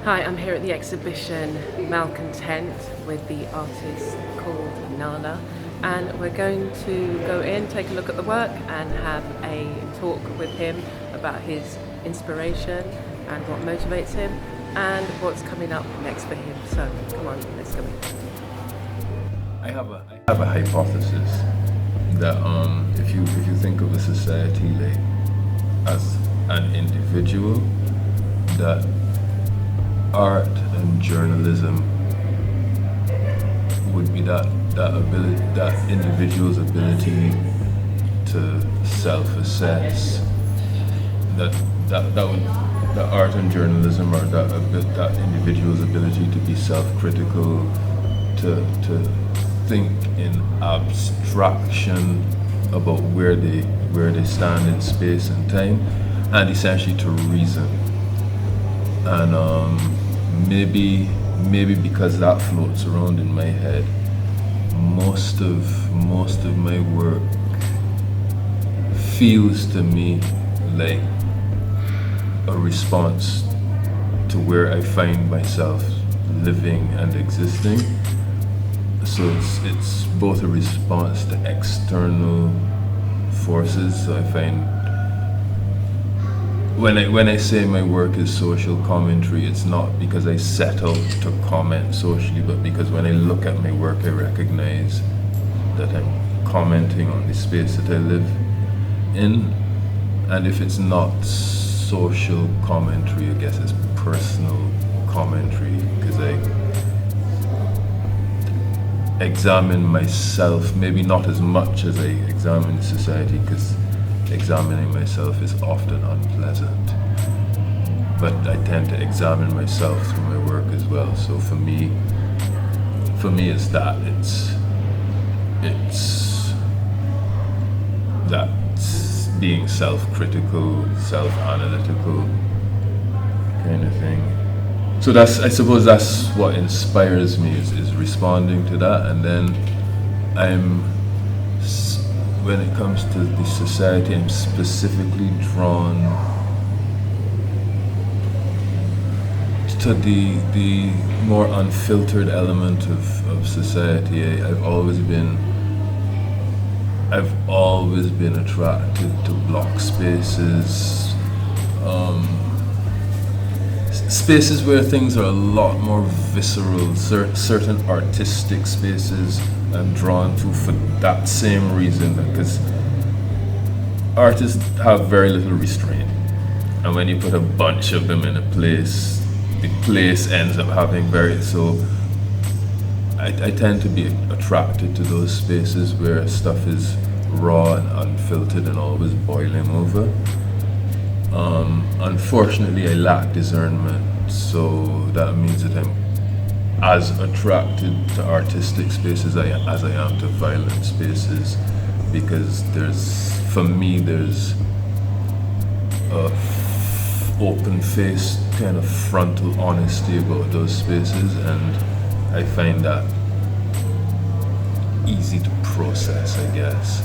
Hi, I'm here at the exhibition Malcontent with the artist called Nala, and we're going to go in, take a look at the work and have a talk with him about his inspiration and what motivates him and what's coming up next for him. So come on, let's go in. I have a hypothesis that if you think of a society like as an individual, that art and journalism would be that individual's ability to self-assess, that art and journalism are that individual's ability to be self-critical, to think in abstraction about where they stand in space and time, and essentially to reason. And maybe because that floats around in my head, most of my work feels to me like a response to where I find myself living and existing. So it's both a response to external forces. So I find when I say my work is social commentary, it's not because I set out to comment socially, but because when I look at my work, I recognize that I'm commenting on the space that I live in. And if it's not social commentary, I guess it's personal commentary, because I examine myself, maybe not as much as I examine society, because examining myself is often unpleasant, but I tend to examine myself through my work as well. So for me it's that being self-critical, self-analytical kind of thing. So I suppose that's what inspires me, is responding to that. And then when it comes to the society, I'm specifically drawn to the more unfiltered element of society. I've always been attracted to block spaces, spaces where things are a lot more visceral. Certain artistic spaces I'm drawn to for that same reason, because artists have very little restraint, and when you put a bunch of them in a place, the place ends up having so I tend to be attracted to those spaces where stuff is raw and unfiltered and always boiling over. Unfortunately, I lack discernment, so that means that I'm as attracted to artistic spaces as I am to violent spaces, because there's a open-faced kind of frontal honesty about those spaces, and I find that easy to process, I guess.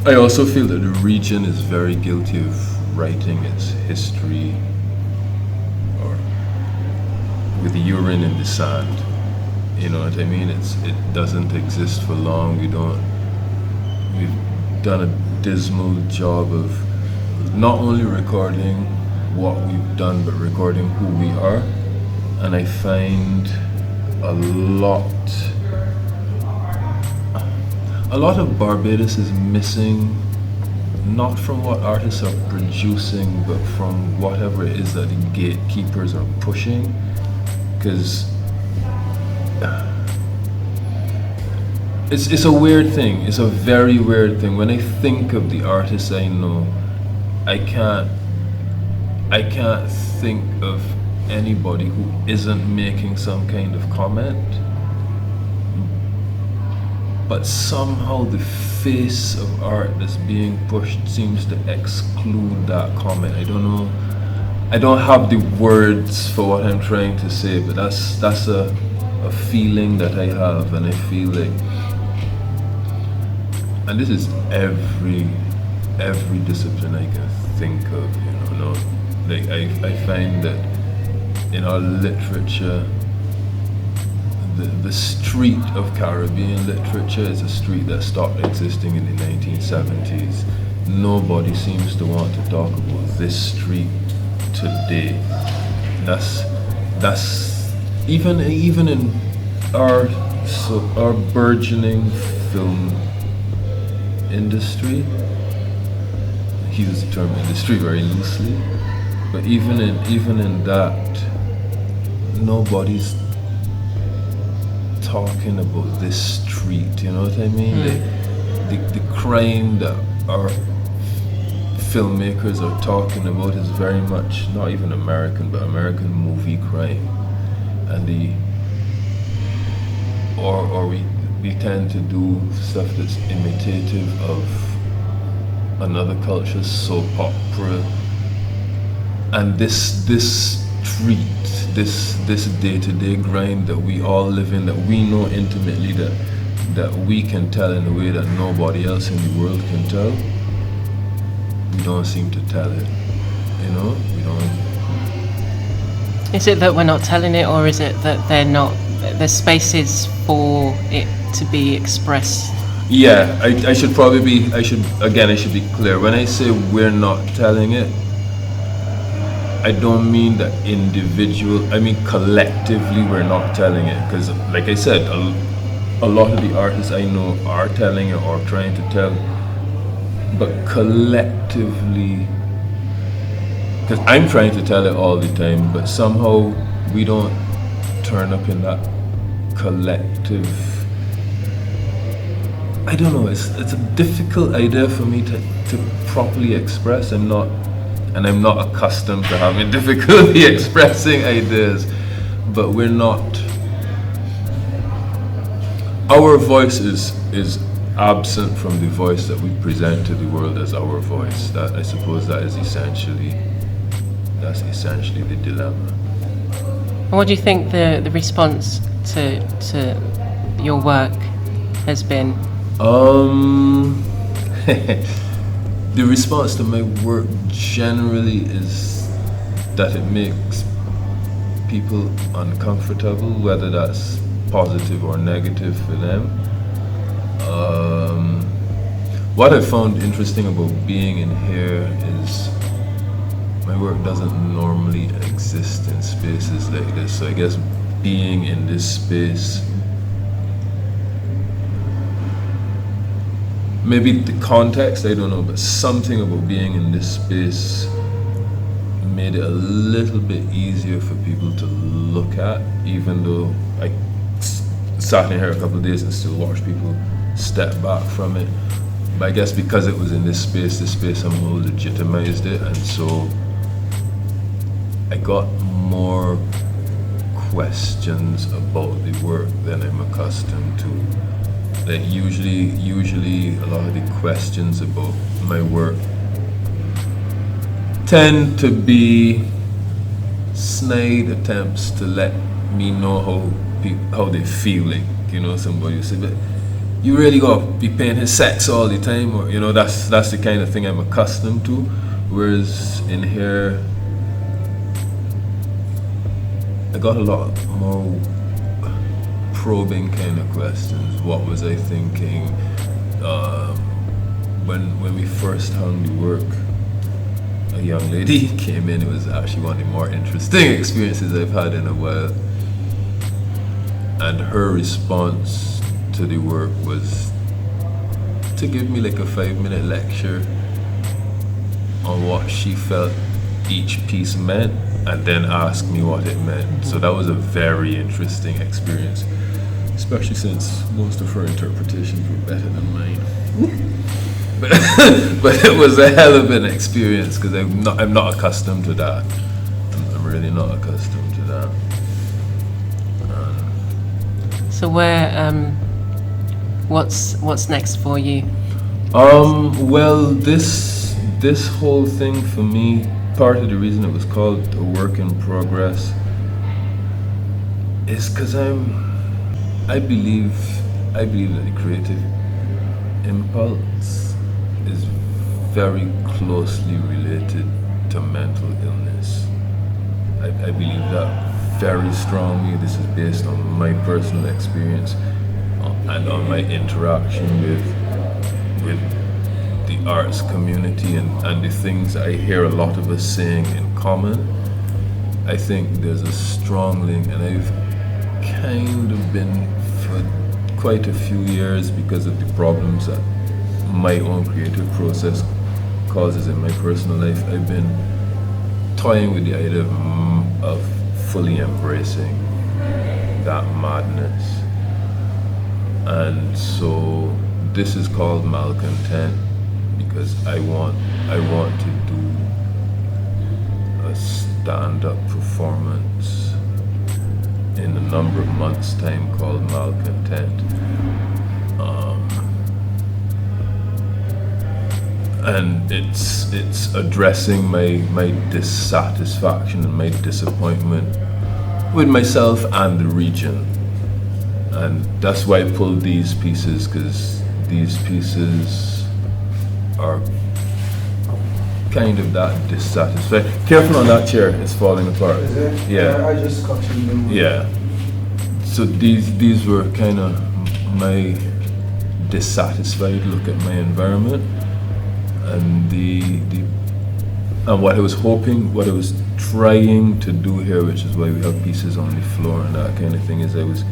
I also feel that the region is very guilty of writing its history with urine in the sand. You know what I mean? It doesn't exist for long. We've done a dismal job of not only recording what we've done, but recording who we are. And I find a lot of Barbados is missing, not from what artists are producing, but from whatever it is that the gatekeepers are pushing. Because it's a weird thing. It's a very weird thing. When I think of the artists I know, I can't think of anybody who isn't making some kind of comment. But somehow the face of art that's being pushed seems to exclude that comment. I don't know. I don't have the words for what I'm trying to say, but that's a feeling that I have, and I feel like, and this is every discipline I can think of, Like I find that in our literature, the street of Caribbean literature is a street that stopped existing in the 1970s. Nobody seems to want to talk about this street today. That's even in our burgeoning film industry. I use the term industry very loosely, but even in that, nobody's talking about this street. You know what I mean? The crime that our filmmakers are talking about is very much not even American, but American movie crime, and we tend to do stuff that's imitative of another culture's soap opera, and this street, this day-to-day grind that we all live in, that we know intimately, that we can tell in a way that nobody else in the world can tell. We don't seem to tell it, you know? We don't. Is it that we're not telling it, or is it that there's spaces for it to be expressed? Yeah, I should be clear. When I say we're not telling it, I don't mean that I mean collectively we're not telling it. Because like I said, a lot of the artists I know are telling it or trying to tell, but collectively, because I'm trying to tell it all the time, but somehow we don't turn up in that collective. I don't know, it's a difficult idea for me to properly express. I'm not accustomed to having difficulty expressing ideas, but we're not. Our voice is absent from the voice that we present to the world as our voice. That, I suppose, that's essentially the dilemma. What do you think the response to your work has been? The response to my work generally is that it makes people uncomfortable, whether that's positive or negative for them. What I found interesting about being in here is my work doesn't normally exist in spaces like this, so I guess being in this space, maybe the context, I don't know, but something about being in this space made it a little bit easier for people to look at, even though I sat in here a couple of days and still watched people step back from it. But I guess because it was in this space somehow legitimized it, and so I got more questions about the work than I'm accustomed to. Like usually a lot of the questions about my work tend to be snide attempts to let me know how they feel. Like, you know, somebody will say, but you really gotta be paying his sex all the time, or, you know, that's the kind of thing I'm accustomed to. Whereas in here, I got a lot more probing kind of questions. What was I thinking? When we first hung the work, a young lady came in. It was actually one of the more interesting experiences I've had in a while. And her response to the work was to give me like a 5-minute lecture on what she felt each piece meant, and then ask me what it meant. So that was a very interesting experience, especially since most of her interpretations were better than mine. but it was a hell of an experience, because I'm not accustomed to that. I'm really not accustomed to that. So what's next for you? Well, this whole thing for me, part of the reason it was called a work in progress is because I believe that the creative impulse is very closely related to mental illness. I believe that very strongly. This is based on my personal experience and on my interaction with the arts community and the things I hear a lot of us saying in common. I think there's a strong link, and I've kind of been for quite a few years, because of the problems that my own creative process causes in my personal life, I've been toying with the idea of fully embracing that madness. And so this is called Malcontent because I want to do a stand-up performance in a number of months' time called Malcontent. And it's addressing my dissatisfaction and my disappointment with myself and the region. And that's why I pulled these pieces, because these pieces are kind of that dissatisfied. Careful on that chair, it's falling apart. Is it? Yeah. I just cut you. Yeah. So these were kind of my dissatisfied look at my environment, and and what I was hoping, what I was trying to do here, which is why we have pieces on the floor and that kind of thing, is I was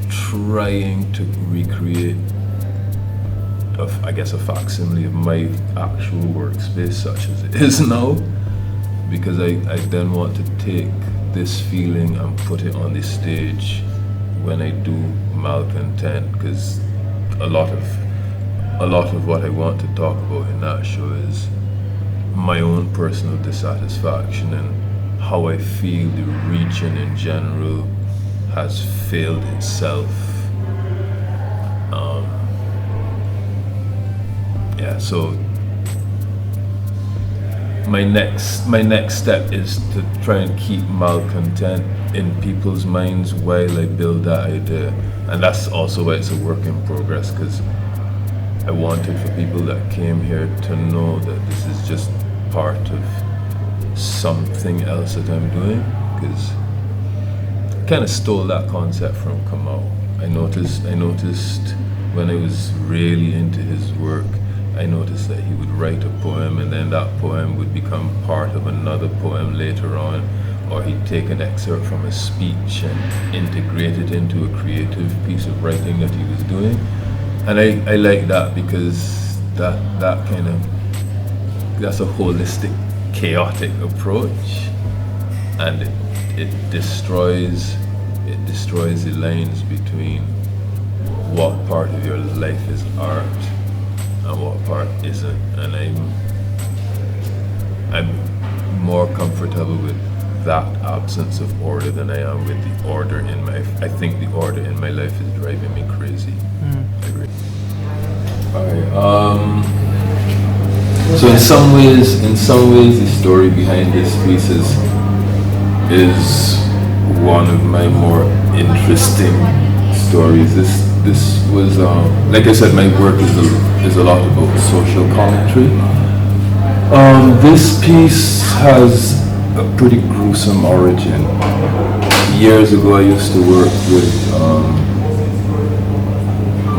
trying to recreate a facsimile of my actual workspace such as it is now, because I then want to take this feeling and put it on the stage when I do Malcontent, because a lot of what I want to talk about in that show is my own personal dissatisfaction and how I feel the region in general has failed itself. So my next step is to try and keep Malcontent in people's minds while I build that idea, and that's also why it's a work in progress, because I wanted for people that came here to know that this is just part of something else that I'm doing, because I kind of stole that concept from Kamau. I noticed when I was really into his work, I noticed that he would write a poem and then that poem would become part of another poem later on, or he'd take an excerpt from a speech and integrate it into a creative piece of writing that he was doing. And I like that, because that's a holistic, chaotic approach, and it destroys the lines between what part of your life is art and what part isn't. And I'm more comfortable with that absence of order than I am with the order in my. I think the order in my life is driving me crazy. I agree. Alright. So in some ways, the story behind this piece is one of my more interesting stories. This was, like I said, my work is a lot about social commentary. This piece has a pretty gruesome origin. Years ago, I used to work with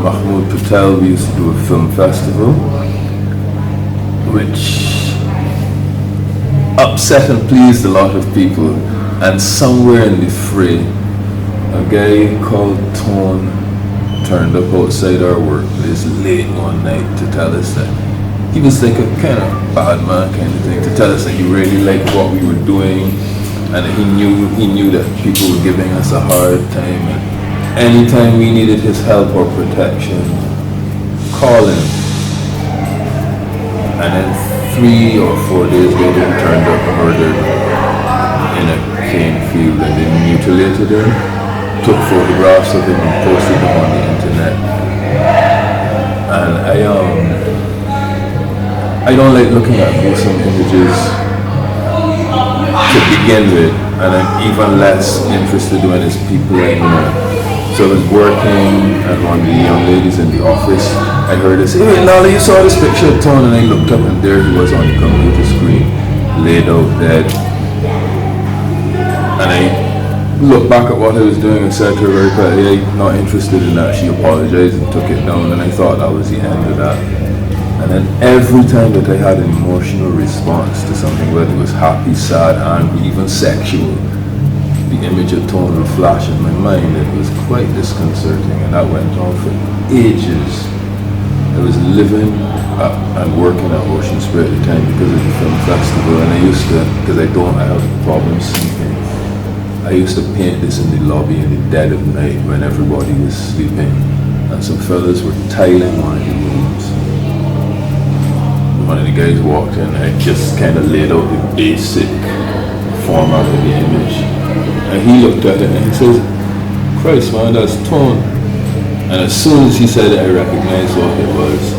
Mahmoud Patel. We used to do a film festival, which upset and pleased a lot of people. And somewhere in the fray, a guy called Tone turned up outside our workplace late one night to tell us that he was like a kind of bad man kind of thing, to tell us that he really liked what we were doing, and he knew that people were giving us a hard time, and anytime we needed his help or protection, call him. And then 3 or 4 days later, he turned up murdered in a cane field, and they mutilated him, took photographs of him and posted them on the internet. And I don't like looking at gruesome images to begin with, and I'm even less interested when it's people I know. So I was working, and one of the young ladies in the office, I heard her say, "Hey Lala, you saw this picture of Tone?" And I looked up, and there he was on the computer screen, laid out dead. And I looked back at what I was doing and said to her very quietly, I'm not interested in that. She apologized and took it down, and I thought that was the end of that. And then every time that I had an emotional response to something, whether it was happy, sad, angry, even sexual, the image of Tone would flash in my mind. It was quite disconcerting, and that went on for ages. I was living and working at Ocean Spray at the time because of the film festival, and I used to, because I have problems sleeping, I used to paint this in the lobby in the dead of night when everybody was sleeping, and some fellas were tiling one of the rooms. One of the guys walked in, and I just kind of laid out the basic format of the image, and he looked at it and he says, Christ man, that's Tone. And as soon as he said it, I recognized what it was.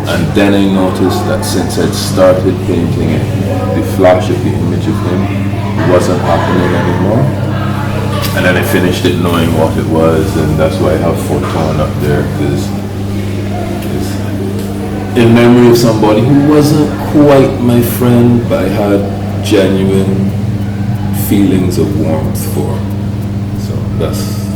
And then I noticed that since I'd started painting it, the flash of the image of him wasn't happening anymore. And then I finished it knowing what it was, and that's why I have Tone up there, because it's in memory of somebody who wasn't quite my friend, but I had genuine feelings of warmth for. So that's